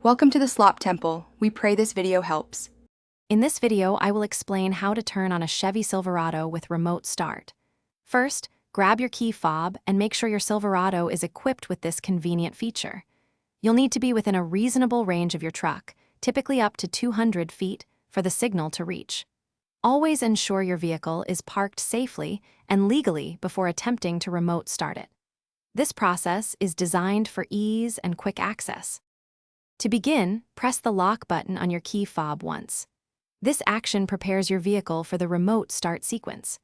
Welcome to the Slop Temple. We pray this video helps. In this video, I will explain how to turn on a Chevy Silverado with remote start. First, grab your key fob and make sure your Silverado is equipped with this convenient feature. You'll need to be within a reasonable range of your truck, typically up to 200 feet, for the signal to reach. Always ensure your vehicle is parked safely and legally before attempting to remote start it. This process is designed for ease and quick access. To begin, press the lock button on your key fob once. This action prepares your vehicle for the remote start sequence.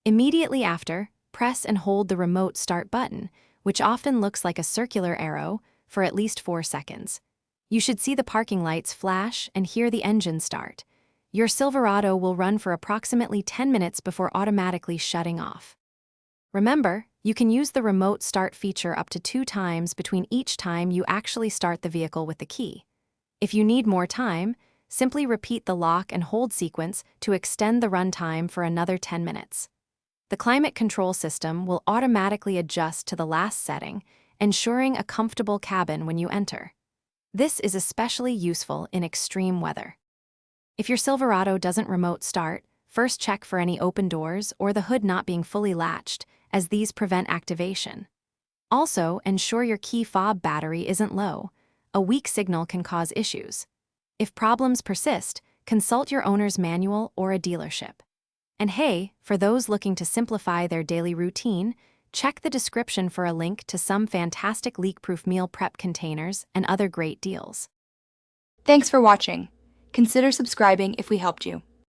Immediately after, press and hold the remote start button, which often looks like a circular arrow, for at least 4 seconds. You should see the parking lights flash and hear the engine start. Your Silverado will run for approximately 10 minutes before automatically shutting off. Remember, you can use the remote start feature up to 2 times between each time you actually start the vehicle with the key. If you need more time, simply repeat the lock and hold sequence to extend the runtime for another 10 minutes. The climate control system will automatically adjust to the last setting, ensuring a comfortable cabin when you enter. This is especially useful in extreme weather. If your Silverado doesn't remote start, first check for any open doors or the hood not being fully latched, as these prevent activation. Also, ensure your key fob battery isn't low. A weak signal can cause issues. If problems persist, consult your owner's manual or a dealership. And hey, for those looking to simplify their daily routine, check the description for a link to some fantastic leak-proof meal prep containers and other great deals. Thanks for watching. Consider subscribing if we helped you.